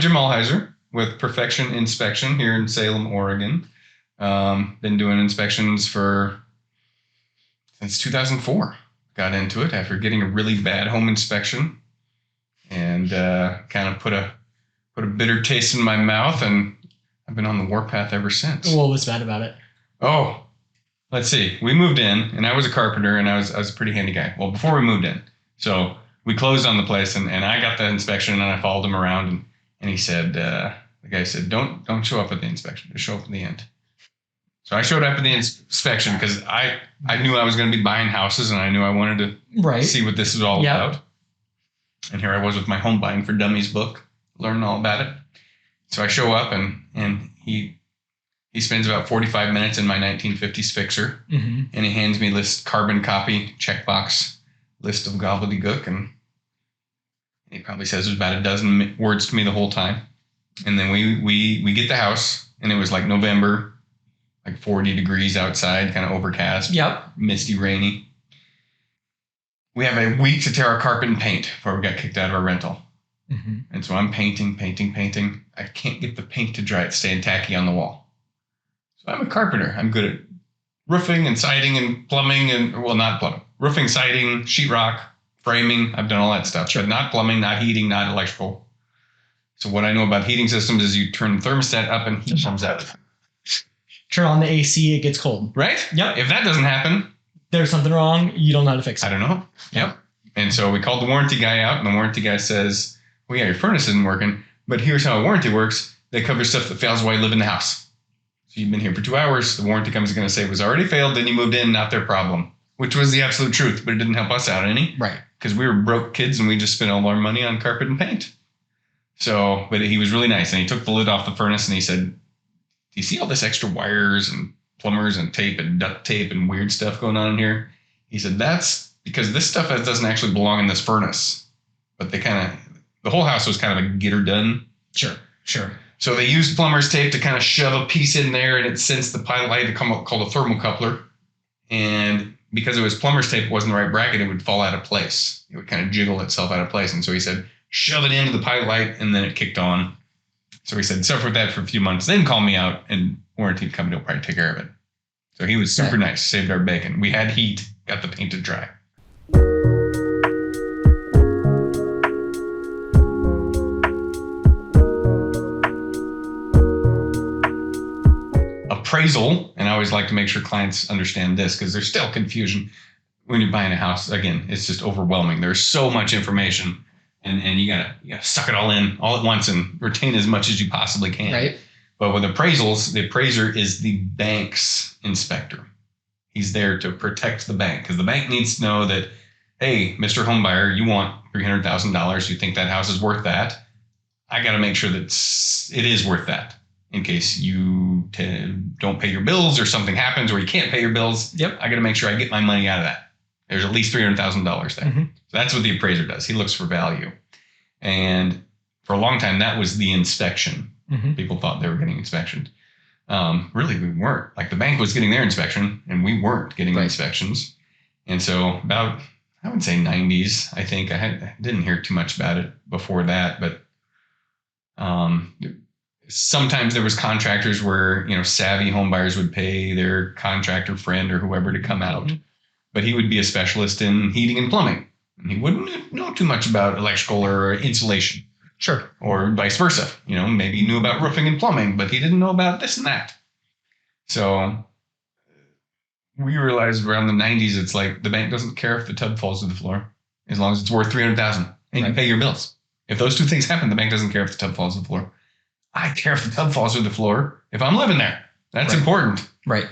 I'm Jim Allhiser with Perfection Inspection here in Salem, Oregon. Been doing inspections since 2004. Got into it after getting a really bad home inspection and kind of put a bitter taste in my mouth, and I've been on the warpath ever since. What was bad about it? Oh, let's see. We moved in, and I was a carpenter, and I was a pretty handy guy. Well, before we moved in, so we closed on the place, and I got the inspection, and I followed him around, and he said, the guy said, don't show up at the inspection, just show up at the end. So I showed up at the inspection because I knew I was going to be buying houses, and I knew I wanted to see what this was all about. And here I was with my Home Buying for Dummies book, learning all about it. So I show up, and he spends about 45 minutes in my 1950s fixer, and he hands me this carbon copy checkbox list of gobbledygook, and he probably says there's about a dozen words to me the whole time. And then we get the house, and it was like November, like 40 degrees outside, kind of overcast, misty, rainy. We have a week to tear our carpet and paint before we got kicked out of our rental. And so I'm painting. I can't get the paint to dry. It's staying tacky on the wall. So I'm a carpenter. I'm good at roofing and siding and plumbing and, well, not plumbing. Roofing, siding, sheetrock, framing. I've done all that stuff. But not plumbing, not heating, not electrical. So what I know about heating systems is you turn the thermostat up and heat comes out. Turn on the AC, it gets cold. Right? Yep. If that doesn't happen, there's something wrong. You don't know how to fix it. I don't know. Yep. And so we called the warranty guy out, and the warranty guy says, well, yeah, your furnace isn't working, but here's how a warranty works. They cover stuff that fails while you live in the house. So you've been here for 2 hours. The warranty company's going to say it was already failed. Then you moved in, not their problem, which was the absolute truth, but it didn't help us out any. Right. Because we were broke kids and we just spent all our money on carpet and paint. So, but he was really nice. And he took the lid off the furnace and he said, do you see all this extra wires and plumbers and tape and duct tape and weird stuff going on in here? He said, that's because this stuff doesn't actually belong in this furnace. But the whole house was kind of a get her done. Sure. So they used plumber's tape to kind of shove a piece in there, and it sensed the pilot light to come up called a thermocoupler. And because it was plumber's tape, it wasn't the right bracket, it would fall out of place. It would kind of jiggle itself out of place. And so he said, shove it into the pilot light, and then it kicked on. So he said, suffer with that for a few months, then call me out, and warranty company will probably take care of it. So he was super nice, saved our bacon. We had heat, got the paint to dry. Appraisal, and I always like to make sure clients understand this because there's still confusion when you're buying a house. Again, it's just overwhelming. There's so much information, and you gotta suck it all in all at once and retain as much as you possibly can. Right. But with appraisals, the appraiser is the bank's inspector. He's there to protect the bank because the bank needs to know that, hey, Mr. Homebuyer, you want $300,000. You think that house is worth that? I got to make sure that it is worth that. In case you don't pay your bills or something happens or you can't pay your bills, I got to make sure I get my money out of that. There's at least $300,000 there. So that's what the appraiser does. He looks for value. And for a long time, that was the inspection. People thought they were getting inspections. Really, we weren't. Like the bank was getting their inspection and we weren't getting inspections. And so about, I would say 90s, I think. I didn't hear too much about it before that, but sometimes there was contractors where, savvy home buyers would pay their contractor friend or whoever to come out. But he would be a specialist in heating and plumbing. And he wouldn't know too much about electrical or insulation. Sure. Or vice versa. Maybe he knew about roofing and plumbing, but he didn't know about this and that. So we realized around the 90s, it's like the bank doesn't care if the tub falls to the floor as long as it's worth $300,000 and you pay your bills. If those two things happen, the bank doesn't care if the tub falls to the floor. I care if the tub falls to the floor if I'm living there. That's important. Right.